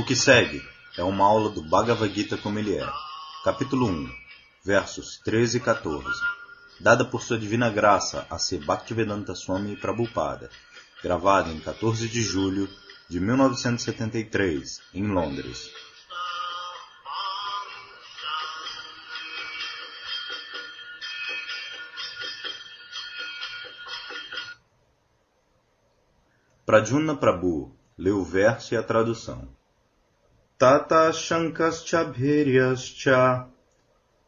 O que segue é uma aula do Bhagavad Gita como ele é, capítulo 1, versos 13 e 14, dada por sua divina graça a ser Bhaktivedanta Swami Prabhupada, gravada em 14 de julho de 1973, em Londres. Pradyumna Prabhu leu o verso e a tradução. Tata shankascha bhiryascha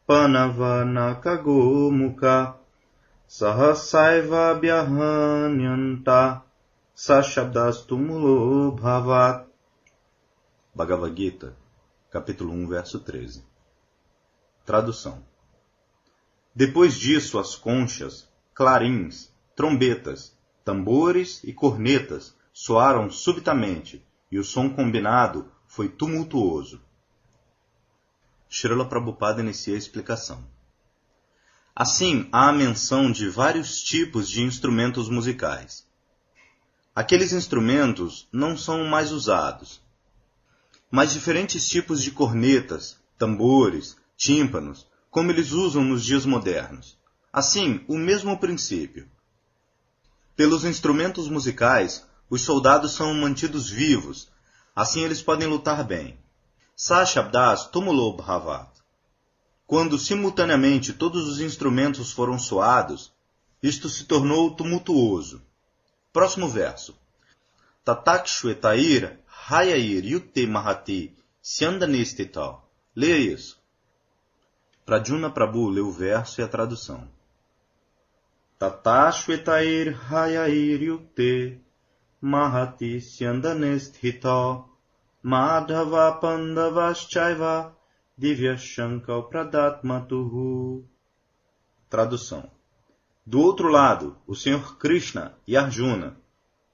panavanaka gomuka sahasaiva vyahanyanta sashabdastumulo bhavat. Bhagavad Gita, capítulo 1, verso 13. Tradução. Depois disso, as conchas, clarins, trombetas, tambores e cornetas soaram subitamente, e o som combinado foi tumultuoso. Srila Prabhupada inicia a explicação. Assim, há a menção de vários tipos de instrumentos musicais. Aqueles instrumentos não são mais usados, mas diferentes tipos de cornetas, tambores, tímpanos, como eles usam nos dias modernos. Assim, o mesmo princípio. Pelos instrumentos musicais, os soldados são mantidos vivos, assim eles podem lutar bem. Sashabdas tumulo bhavat. Quando simultaneamente todos os instrumentos foram soados, isto se tornou tumultuoso. Próximo verso. Tatakshvetair hayair yukte mahati syandanistita. Leia isso. Pradyumna Prabhu leu o verso e a tradução. Tatashvetair hayair yukte mahati syandanistita madhava pandavaschaiva divyashankal pradatmatuhu. Tradução. Do outro lado, o Senhor Krishna e Arjuna,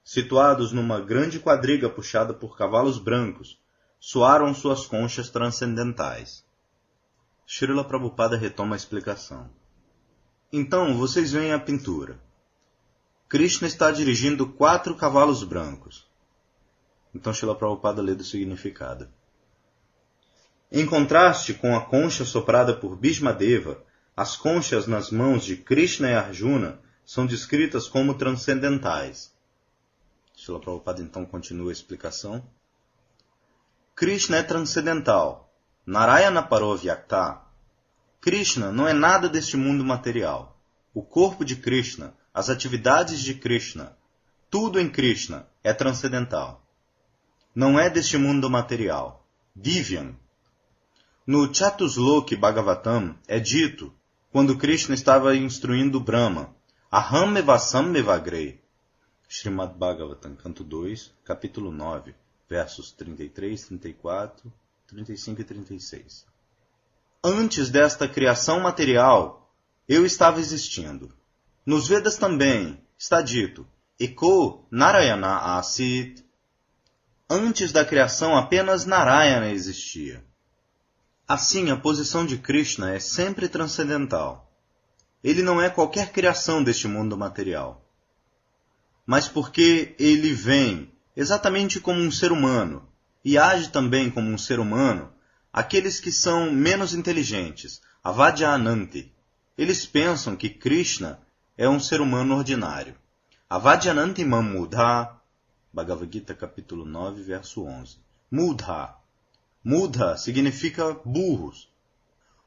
situados numa grande quadriga puxada por cavalos brancos, soaram suas conchas transcendentais. Srila Prabhupada retoma a explicação. Então, vocês veem a pintura. Krishna está dirigindo 4 cavalos brancos. Então, Srila Prabhupada lê do significado. Em contraste com a concha soprada por Bhishmadeva, as conchas nas mãos de Krishna e Arjuna são descritas como transcendentais. Srila Prabhupada então continua a explicação. Krishna é transcendental. Narayana Parovyakta. Krishna não é nada deste mundo material. O corpo de Krishna, as atividades de Krishna, tudo em Krishna é transcendental. Não é deste mundo material. Divyam. No Chatusloki Bhagavatam é dito, quando Krishna estava instruindo Brahma, Aham evasam mevagrei. Srimad Bhagavatam, canto 2, capítulo 9, versos 33, 34, 35 e 36. Antes desta criação material, eu estava existindo. Nos Vedas também está dito, Eko Narayana Asit. Antes da criação, apenas Narayana existia. Assim, a posição de Krishna é sempre transcendental. Ele não é qualquer criação deste mundo material. Mas porque ele vem exatamente como um ser humano e age também como um ser humano, aqueles que são menos inteligentes, Avadyananti, eles pensam que Krishna é um ser humano ordinário. Avadyananti mam mudha, Bhagavad Gita, capítulo 9, verso 11. Mudha. Mudha significa burros,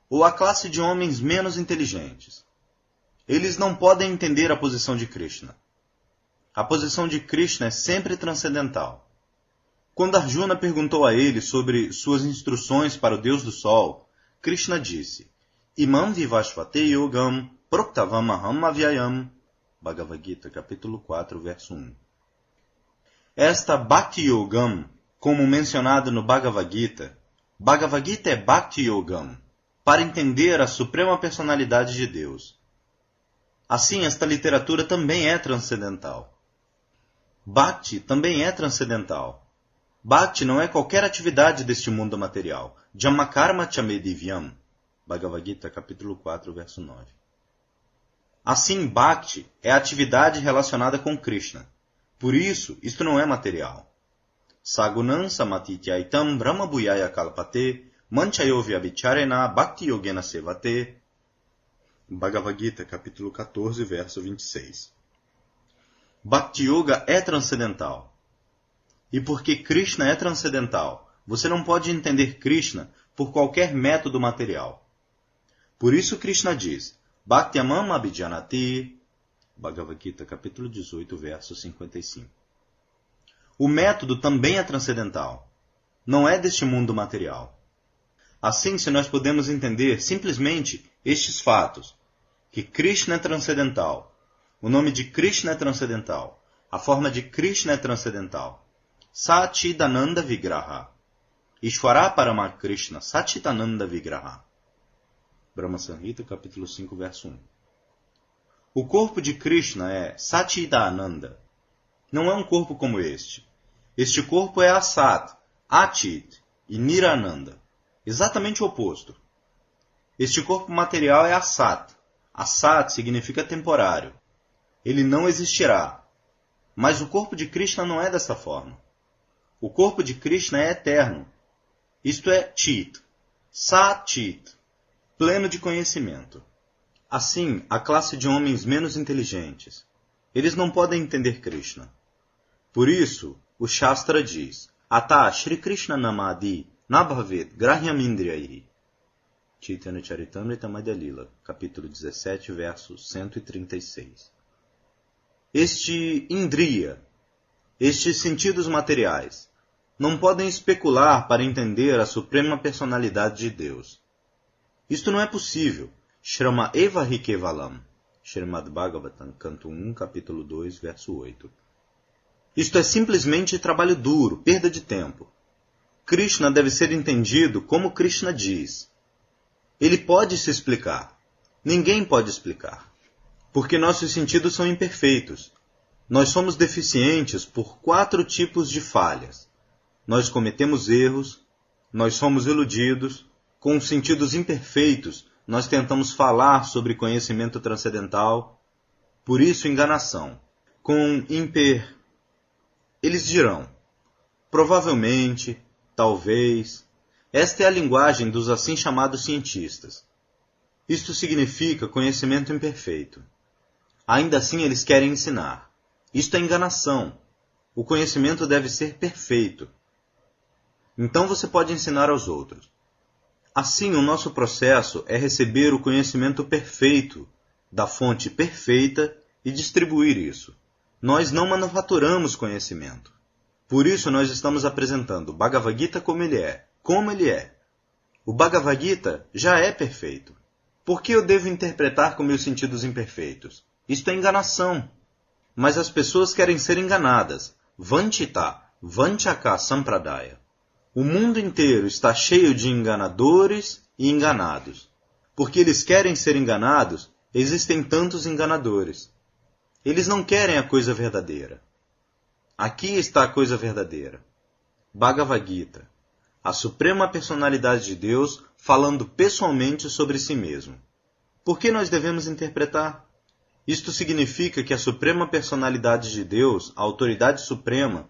ou a classe de homens menos inteligentes. Eles não podem entender a posição de Krishna. A posição de Krishna é sempre transcendental. Quando Arjuna perguntou a ele sobre suas instruções para o Deus do Sol, Krishna disse, Imam vivashvate yogam proktavam aham avyayam. Bhagavad Gita, capítulo 4, verso 1. Esta Bhakti Yogam, como mencionado no Bhagavad Gita é Bhakti Yogam, para entender a suprema personalidade de Deus. Assim, esta literatura também é transcendental. Bhakti também é transcendental. Bhakti não é qualquer atividade deste mundo material. Jamakarma Chamedivyam. Bhagavad Gita, capítulo 4, verso 9. Assim, Bhakti é a atividade relacionada com Krishna. Por isso, isto não é material. Sagunam samatityaitam brahmabhuyaya kalpate manchayo vyabhicharena bhakti yogena sevate. Bhagavad Gita, capítulo 14, verso 26. Bhakti Yoga é transcendental. E porque Krishna é transcendental, você não pode entender Krishna por qualquer método material. Por isso Krishna diz, Bhaktyamam abhijanati, Bhagavad Gita, capítulo 18, verso 55. O método também é transcendental. Não é deste mundo material. Assim, se nós podemos entender simplesmente estes fatos, que Krishna é transcendental, o nome de Krishna é transcendental, a forma de Krishna é transcendental, Satchidananda Vigraha, Ishvara Parama Krishna, Satchidananda Vigraha. Brahma Samhita, capítulo 5, verso 1. O corpo de Krishna é Satchidananda. Não é um corpo como este. Este corpo é Asat, Achit e Nirananda. Exatamente o oposto. Este corpo material é Asat. Asat significa temporário. Ele não existirá. Mas o corpo de Krishna não é dessa forma. O corpo de Krishna é eterno. Isto é Chit, Sat-Chit, pleno de conhecimento. Assim, a classe de homens menos inteligentes. Eles não podem entender Krishna. Por isso, o Shastra diz, Ata Shri Krishna Namadi Nabhavet Grahyamindriyaihi. Chaitanya Charitamrita Madhya Lila, capítulo 17, verso 136. Este Indriya, estes sentidos materiais, não podem especular para entender a suprema personalidade de Deus. Isto não é possível. Shrama Eva Hikevalam, Srimad Bhagavatam, canto 1, capítulo 2, verso 8. Isto é simplesmente trabalho duro, perda de tempo. Krishna deve ser entendido como Krishna diz. Ele pode se explicar. Ninguém pode explicar. Porque nossos sentidos são imperfeitos. Nós somos deficientes por 4 tipos de falhas. Nós cometemos erros, nós somos iludidos, com os sentidos imperfeitos, nós tentamos falar sobre conhecimento transcendental, por isso enganação. Com eles dirão, provavelmente, talvez. Esta é a linguagem dos assim chamados cientistas. Isto significa conhecimento imperfeito. Ainda assim eles querem ensinar. Isto é enganação. O conhecimento deve ser perfeito. Então você pode ensinar aos outros. Assim, o nosso processo é receber o conhecimento perfeito da fonte perfeita e distribuir isso. Nós não manufaturamos conhecimento. Por isso nós estamos apresentando o Bhagavad Gita como ele é. Como ele é. O Bhagavad Gita já é perfeito. Por que eu devo interpretar com meus sentidos imperfeitos? Isto é enganação. Mas as pessoas querem ser enganadas. Vanchita, Vanchaka Sampradaya. O mundo inteiro está cheio de enganadores e enganados. Porque eles querem ser enganados, existem tantos enganadores. Eles não querem a coisa verdadeira. Aqui está a coisa verdadeira. Bhagavad Gita, a suprema personalidade de Deus falando pessoalmente sobre si mesmo. Por que nós devemos interpretar? Isto significa que a suprema personalidade de Deus, a autoridade suprema,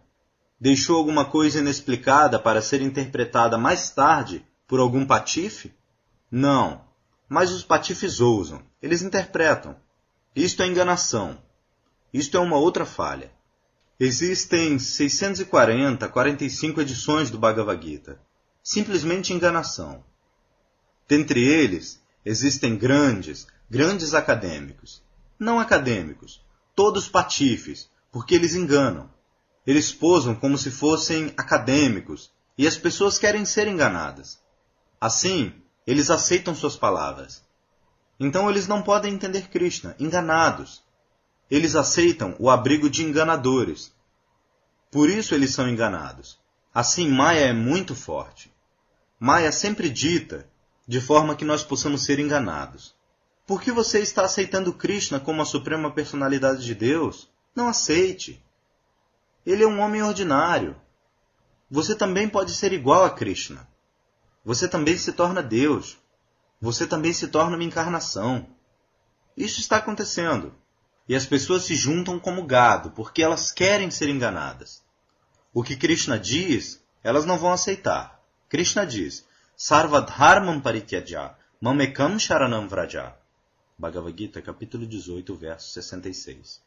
deixou alguma coisa inexplicada para ser interpretada mais tarde por algum patife? Não, mas os patifes ousam, eles interpretam. Isto é enganação. Isto é uma outra falha. Existem 45 edições do Bhagavad Gita. Simplesmente enganação. Dentre eles, existem grandes acadêmicos. Não acadêmicos, todos patifes, porque eles enganam. Eles posam como se fossem acadêmicos, e as pessoas querem ser enganadas. Assim, eles aceitam suas palavras. Então eles não podem entender Krishna, enganados. Eles aceitam o abrigo de enganadores. Por isso eles são enganados. Assim, Maya é muito forte. Maya sempre dita, de forma que nós possamos ser enganados. Por que você está aceitando Krishna como a suprema personalidade de Deus? Não aceite. Ele é um homem ordinário. Você também pode ser igual a Krishna. Você também se torna Deus. Você também se torna uma encarnação. Isso está acontecendo. E as pessoas se juntam como gado, porque elas querem ser enganadas. O que Krishna diz, elas não vão aceitar. Krishna diz, Sarvadharmam parityaja, mamekam sharanam vraja. Bhagavad Gita, capítulo 18, verso 66.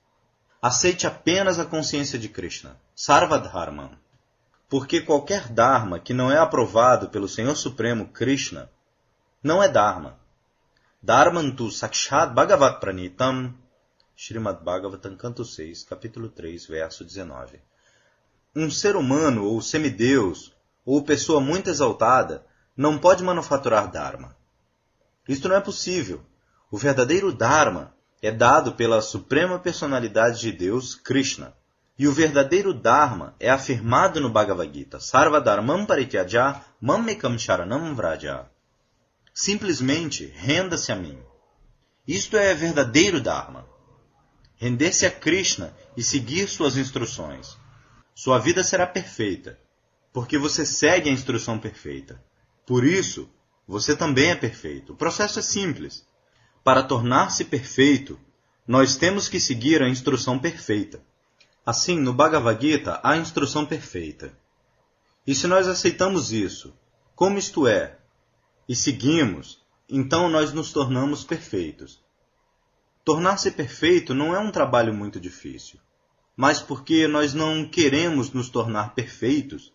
Aceite apenas a consciência de Krishna, Sarvadharmam. Porque qualquer dharma que não é aprovado pelo Senhor Supremo Krishna, não é dharma. Dharmantu sakshat bhagavat pranitam. Srimad Bhagavatam, canto 6, capítulo 3, verso 19. Um ser humano, ou semideus, ou pessoa muito exaltada, não pode manufaturar dharma. Isto não é possível. O verdadeiro dharma é dado pela suprema personalidade de Deus, Krishna. E o verdadeiro dharma é afirmado no Bhagavad Gita, Sarvadharmam parityaja, mamekam sharanam vraja. Simplesmente, renda-se a mim. Isto é verdadeiro dharma. Render-se a Krishna e seguir suas instruções. Sua vida será perfeita, porque você segue a instrução perfeita. Por isso, você também é perfeito. O processo é simples. Para tornar-se perfeito, nós temos que seguir a instrução perfeita. Assim, no Bhagavad Gita, há a instrução perfeita. E se nós aceitamos isso, como isto é, e seguimos, então nós nos tornamos perfeitos. Tornar-se perfeito não é um trabalho muito difícil, mas porque nós não queremos nos tornar perfeitos,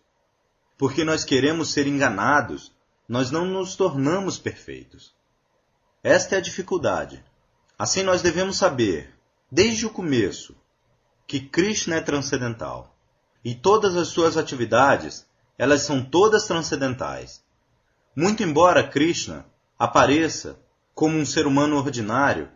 porque nós queremos ser enganados, nós não nos tornamos perfeitos. Esta é a dificuldade. Assim nós devemos saber, desde o começo, que Krishna é transcendental. E todas as suas atividades, elas são todas transcendentais. Muito embora Krishna apareça como um ser humano ordinário,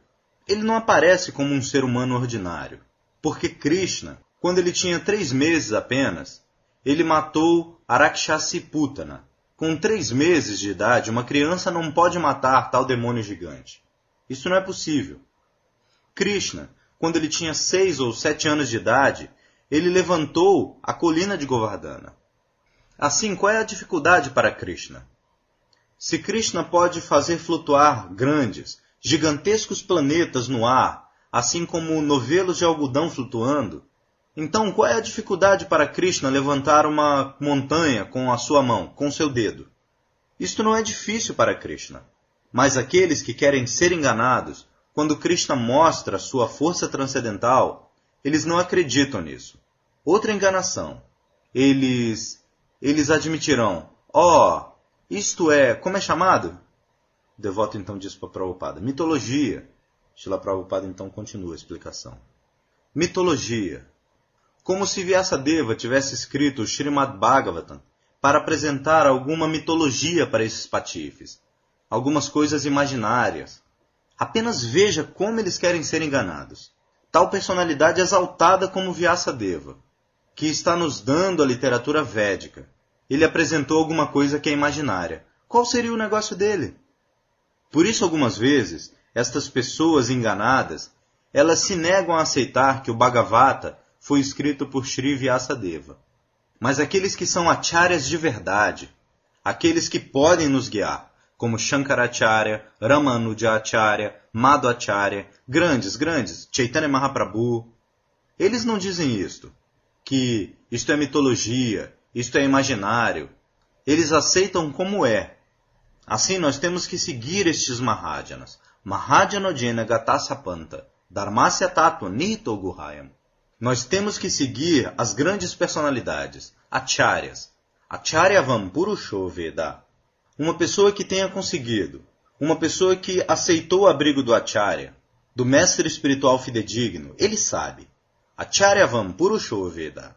ele não aparece como um ser humano ordinário. Porque Krishna, quando ele tinha 3 meses apenas, ele matou Arakshasiputana. Com 3 meses de idade, uma criança não pode matar tal demônio gigante. Isso não é possível. Krishna, quando ele tinha 6 ou 7 anos de idade, ele levantou a colina de Govardhana. Assim, qual é a dificuldade para Krishna? Se Krishna pode fazer flutuar grandes, gigantescos planetas no ar, assim como novelos de algodão flutuando, então qual é a dificuldade para Krishna levantar uma montanha com a sua mão, com seu dedo? Isto não é difícil para Krishna. Mas aqueles que querem ser enganados, quando Krishna mostra sua força transcendental, eles não acreditam nisso. Outra enganação. Eles admitirão, isto é, como é chamado? O devoto então diz para Prabhupada, mitologia. Srila Prabhupada então continua a explicação. Mitologia. Como se Vyasadeva tivesse escrito o Srimad Bhagavatam para apresentar alguma mitologia para esses patifes, algumas coisas imaginárias. Apenas veja como eles querem ser enganados. Tal personalidade exaltada como Vyasadeva, que está nos dando a literatura védica, ele apresentou alguma coisa que é imaginária. Qual seria o negócio dele? Por isso, algumas vezes, estas pessoas enganadas, elas se negam a aceitar que o Bhagavata foi escrito por Sri Vyasadeva. Mas aqueles que são acharyas de verdade, aqueles que podem nos guiar, como Shankaracharya, Ramanujacharya, Madhvacharya, grandes, Chaitanya Mahaprabhu, eles não dizem isto, que isto é mitologia, isto é imaginário. Eles aceitam como é. Assim, nós temos que seguir estes Mahajanas. Mahajanojena Gatasapanta, Dharmasya Tattva Nihito Guhayam. Nós temos que seguir as grandes personalidades, acharyas. Acharyavam Purusho Veda. Uma pessoa que tenha conseguido, uma pessoa que aceitou o abrigo do acharya, do mestre espiritual fidedigno, ele sabe. Acharyavam Purusho Veda.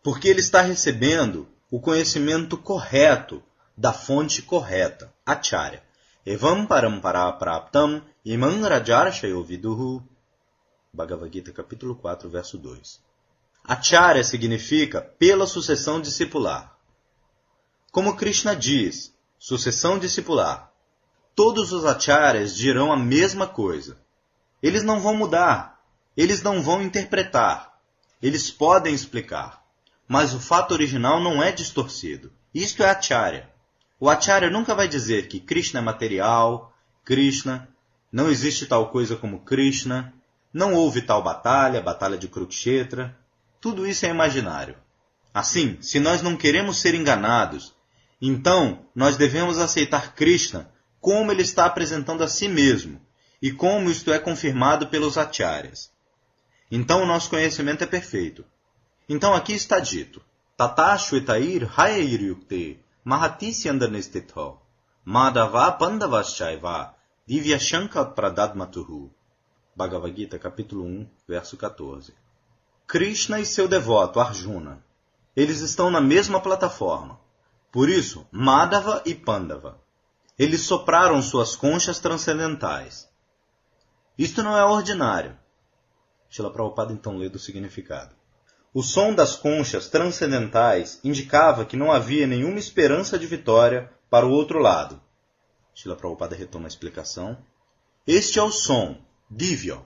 Porque ele está recebendo o conhecimento correto da fonte correta, acharya. Evam parampara praptam imam rajarshayo viduhu. Bhagavad Gita, capítulo 4, verso 2. Acharya significa pela sucessão discipular. Como Krishna diz, sucessão discipular. Todos os acharyas dirão a mesma coisa. Eles não vão mudar, eles não vão interpretar, eles podem explicar. Mas o fato original não é distorcido. Isto é acharya. O acharya nunca vai dizer que Krishna é material, Krishna, não existe tal coisa como Krishna, não houve tal batalha, batalha de Kurukshetra. Tudo isso é imaginário. Assim, se nós não queremos ser enganados, então nós devemos aceitar Krishna como ele está apresentando a si mesmo e como isto é confirmado pelos acharyas. Então o nosso conhecimento é perfeito. Então aqui está dito: Tata Shvetair Hayair Yukte Mahati Syandanestitho Madhava Pandavaschaiva Divya Shankar Pradadmatuhu. Bhagavad Gita, capítulo 1, verso 14. Krishna e seu devoto, Arjuna, eles estão na mesma plataforma. Por isso, Madhava e Pandava, eles sopraram suas conchas transcendentais. Isto não é ordinário. Srila Prabhupada então lê do significado. O som das conchas transcendentais indicava que não havia nenhuma esperança de vitória para o outro lado. Srila Prabhupada retoma a explicação. Este é o som, Divya.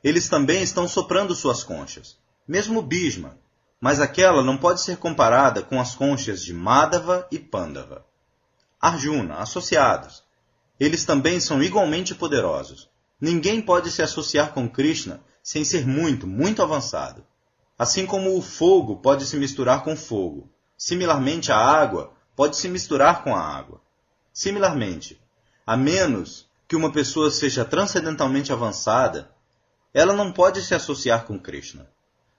Eles também estão soprando suas conchas, mesmo Bhishma, mas aquela não pode ser comparada com as conchas de Madhava e Pandava. Arjuna, associados. Eles também são igualmente poderosos. Ninguém pode se associar com Krishna sem ser muito, muito avançado. Assim como o fogo pode se misturar com fogo, similarmente a água pode se misturar com a água. Similarmente, a menos que uma pessoa seja transcendentalmente avançada, ela não pode se associar com Krishna.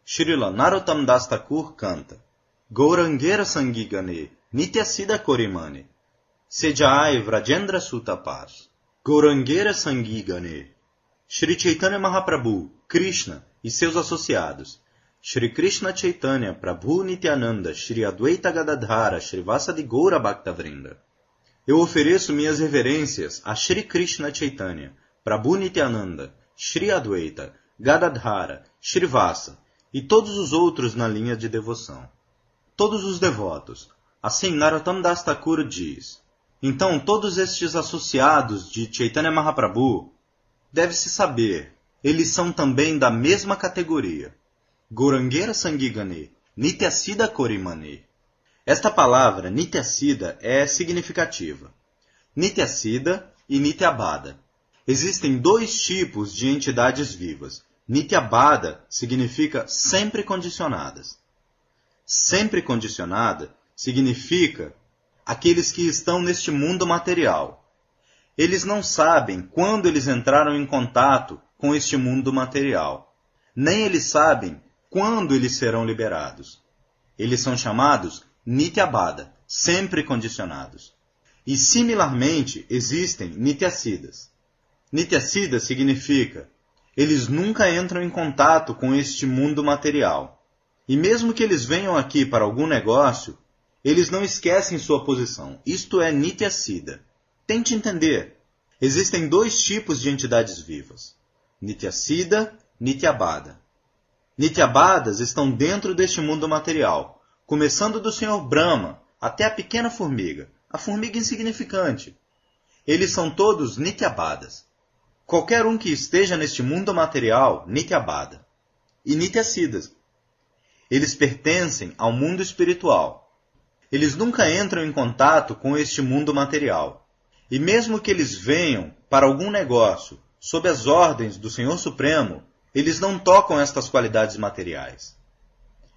Srila Narottam Das Thakur canta: Gaurangera Sangigane Nityasida Korimane Sejai Vrajendra Sutapas. Gaurangera Sangigane. Shri Chaitanya Mahaprabhu, Krishna e seus associados, Shri Krishna Chaitanya Prabhu Nityananda, Shri Advaita Gadadhara, Shri Vasadi Gaura Bhaktavrinda. Eu ofereço minhas reverências a Shri Krishna Chaitanya, Prabhu Nityananda, Shri Advaita, Gadadhara, Shri Vasa e todos os outros na linha de devoção. Todos os devotos. Assim Narottam Das Thakur diz. Então todos estes associados de Chaitanya Mahaprabhu, deve-se saber, eles são também da mesma categoria. Gaurangera Sangigane, Nityasida Korimane. Esta palavra, Nityasida, é significativa. Nityasida e Nityabada. Existem dois tipos de entidades vivas. Nityabada significa sempre condicionadas. Sempre condicionada significa aqueles que estão neste mundo material. Eles não sabem quando eles entraram em contato com este mundo material. Nem eles sabem quando eles serão liberados. Eles são chamados Nityabada, sempre condicionados. E, similarmente, existem Nityasidas. Nityasida significa, eles nunca entram em contato com este mundo material. E mesmo que eles venham aqui para algum negócio, eles não esquecem sua posição. Isto é Nityasida. Tente entender. Existem dois tipos de entidades vivas. Nityasida, Nityabada. Nityabadas estão dentro deste mundo material, começando do Senhor Brahma até a pequena formiga, a formiga insignificante. Eles são todos Nityabadas. Qualquer um que esteja neste mundo material, Nityabada. E Nityasidas. Eles pertencem ao mundo espiritual. Eles nunca entram em contato com este mundo material. E mesmo que eles venham para algum negócio sob as ordens do Senhor Supremo, eles não tocam estas qualidades materiais.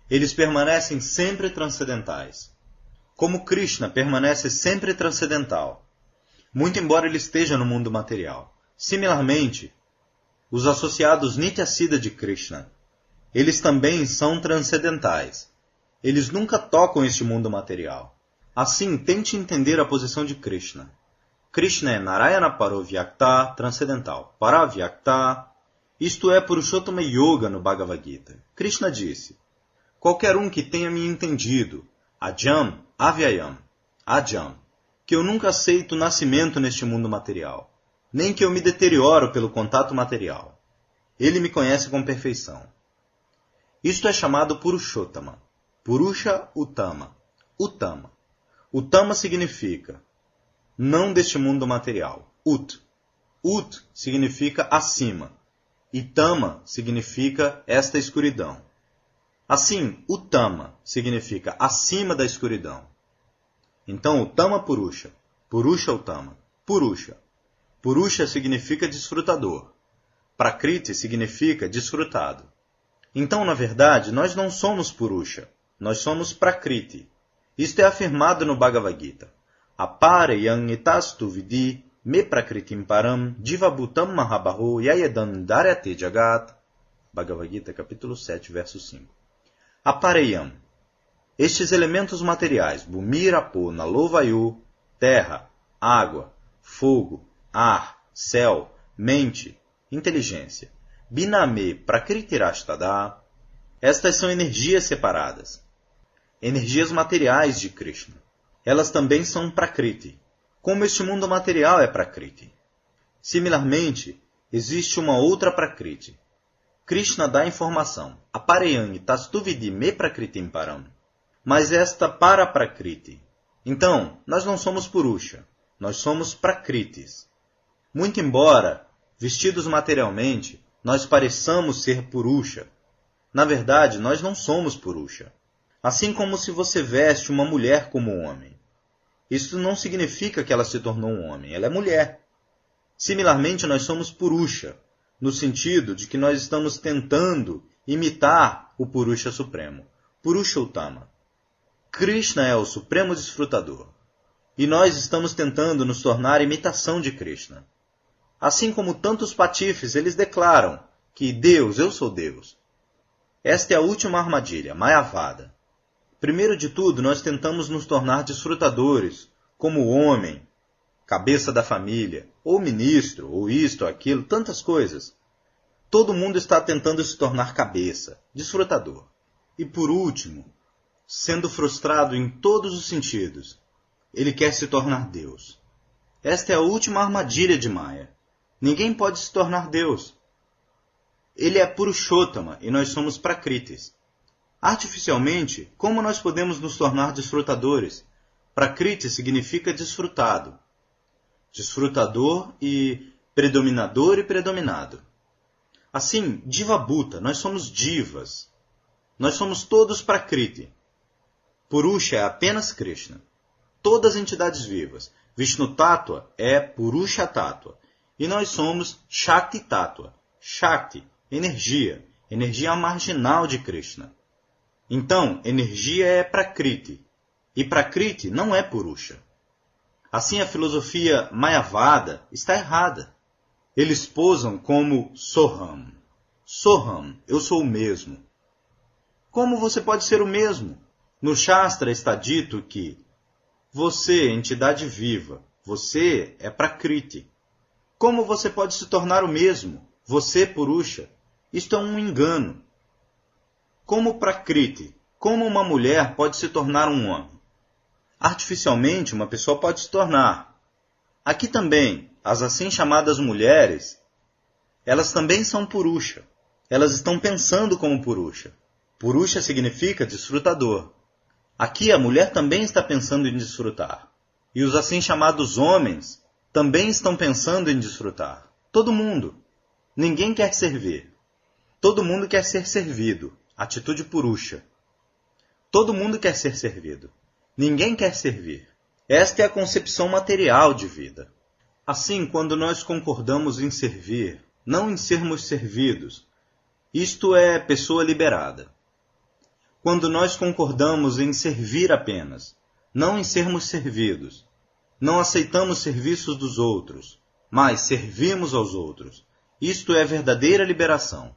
Eles permanecem sempre transcendentais. Como Krishna permanece sempre transcendental, muito embora ele esteja no mundo material. Similarmente, os associados Nityasida de Krishna, eles também são transcendentais. Eles nunca tocam este mundo material. Assim, tente entender a posição de Krishna. Krishna é Narayana Paravyakta, transcendental. Paravyakta, isto é Purushottama Yoga no Bhagavad Gita. Krishna disse, qualquer um que tenha me entendido, Ajam, Avyayam, Ajam, que eu nunca aceito nascimento neste mundo material, nem que eu me deterioro pelo contato material. Ele me conhece com perfeição. Isto é chamado Purushottama. Purusha Uttama. Uttama. Uttama significa não deste mundo material. Ut. Ut significa acima. E Tama significa esta escuridão. Assim, Uttama significa acima da escuridão. Então, Uttama Purusha. Purusha Uttama. Purusha. Purusha significa desfrutador. Prakriti significa desfrutado. Então, na verdade, nós não somos Purusha. nós somos Prakriti. Isto é afirmado no Bhagavad Gita. Apareyam etastu vidi me prakritim param jivabhutam mahabaho yayedam daryate jagat. Bhagavad Gita, capítulo 7, verso 5. Apareyam. Estes elementos materiais, Bhumi, Apo, Nalo, Vayu, terra, água, fogo, ar, céu, mente, inteligência. Biname Prakritirashtada. Estas são energias separadas. Energias materiais de Krishna. Elas também são Prakriti, como este mundo material é Prakriti. Similarmente, existe uma outra Prakriti. Krishna dá a informação. Apareyam tastu vidi me Prakritim param. Mas esta para Prakriti. Então, nós não somos Purusha, nós somos Prakritis. Muito embora, vestidos materialmente, nós pareçamos ser Purusha. Na verdade, nós não somos Purusha. Assim como se você veste uma mulher como um homem. Isso não significa que ela se tornou um homem, ela é mulher. Similarmente, nós somos Purusha, no sentido de que nós estamos tentando imitar o Purusha Supremo, Purushottama. Krishna é o Supremo Desfrutador, e nós estamos tentando nos tornar imitação de Krishna. Assim como tantos patifes, eles declaram que Deus, eu sou Deus. Esta é a última armadilha, Mayavada. Primeiro de tudo, nós tentamos nos tornar desfrutadores, como homem, cabeça da família, ou ministro, ou isto, ou aquilo, tantas coisas. Todo mundo está tentando se tornar cabeça, desfrutador. E por último, sendo frustrado em todos os sentidos, ele quer se tornar Deus. Esta é a última armadilha de Maya. Ninguém pode se tornar Deus. Ele é Purushottama e nós somos Prakritis. Artificialmente, como nós podemos nos tornar desfrutadores? Prakriti significa desfrutado. Desfrutador e predominador e predominado. Assim, Divabhuta, nós somos divas. Nós somos todos Prakriti. Purusha é apenas Krishna. Todas as entidades vivas. Vishnu Tattva é Purusha Tattva. E nós somos Shakti Tattva. Shakti, energia. Energia marginal de Krishna. Então, energia é Prakriti. E Prakriti não é Purusha. Assim, a filosofia Mayavada está errada. Eles posam como Soham. Soham, eu sou o mesmo. Como você pode ser o mesmo? No Shastra está dito que você, entidade viva, você é Prakriti. Como você pode se tornar o mesmo? Você, Purusha. Isto é um engano. Como Prakriti, como uma mulher pode se tornar um homem? Artificialmente, uma pessoa pode se tornar. Aqui também, as assim chamadas mulheres, elas também são Purusha. Elas estão pensando como Purusha. Purusha significa desfrutador. Aqui a mulher também está pensando em desfrutar. E os assim chamados homens também estão pensando em desfrutar. Todo mundo. Ninguém quer servir. Todo mundo quer ser servido. Atitude Purusha. Todo mundo quer ser servido. Ninguém quer servir. Esta é a concepção material de vida. Assim, quando nós concordamos em servir, não em sermos servidos, isto é pessoa liberada. Quando nós concordamos em servir apenas, não em sermos servidos, não aceitamos serviços dos outros, mas servimos aos outros, isto é verdadeira liberação.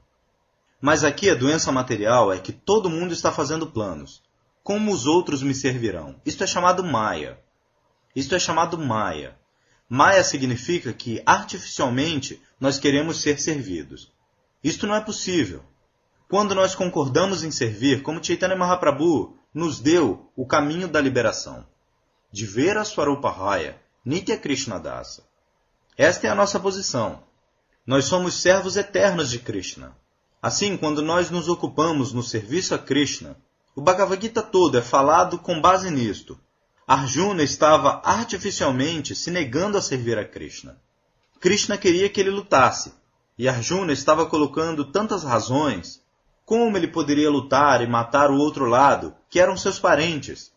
Mas aqui a doença material é que todo mundo está fazendo planos. Como os outros me servirão? Isto é chamado Maya. Isto é chamado Maya. Maya significa que artificialmente nós queremos ser servidos. Isto não é possível. Quando nós concordamos em servir, como Chaitanya Mahaprabhu nos deu o caminho da liberação. Divera Swarupahaya, Nitya Krishna Dasa. Esta é a nossa posição. Nós somos servos eternos de Krishna. Assim, quando nós nos ocupamos no serviço a Krishna, o Bhagavad Gita todo é falado com base nisto. Arjuna estava artificialmente se negando a servir a Krishna. Krishna queria que ele lutasse, e Arjuna estava colocando tantas razões como ele poderia lutar e matar o outro lado, que eram seus parentes,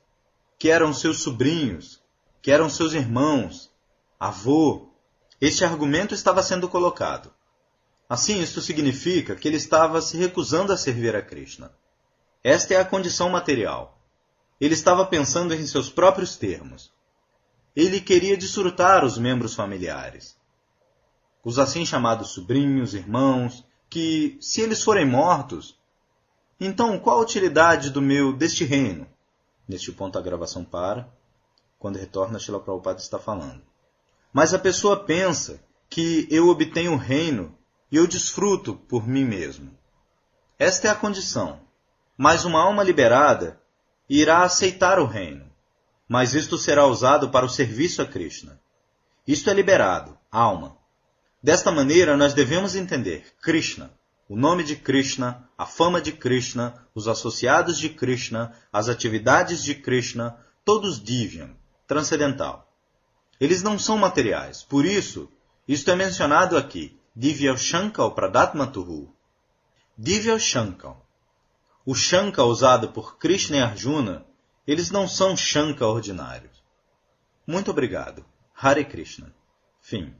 que eram seus sobrinhos, que eram seus irmãos, avô. Este argumento estava sendo colocado. Assim, isto significa que ele estava se recusando a servir a Krishna. Esta é a condição material. Ele estava pensando em seus próprios termos. Ele queria desfrutar os membros familiares. Os assim chamados sobrinhos, irmãos, que, se eles forem mortos, então qual a utilidade deste reino? Neste ponto a gravação para. Quando retorna, Srila Prabhupada está falando. Mas a pessoa pensa que eu obtenho o reino e eu desfruto por mim mesmo. Esta é a condição. Mas uma alma liberada irá aceitar o reino. Mas isto será usado para o serviço a Krishna. Isto é liberado, alma. Desta maneira, nós devemos entender Krishna, o nome de Krishna, a fama de Krishna, os associados de Krishna, as atividades de Krishna, todos divyam, transcendental. Eles não são materiais, por isso, isto é mencionado aqui, Divya Shankal Pradatmatuhu. Divya Shankal. O Shanka usado por Krishna e Arjuna, eles não são Shanka ordinários. Muito obrigado. Hare Krishna. Fim.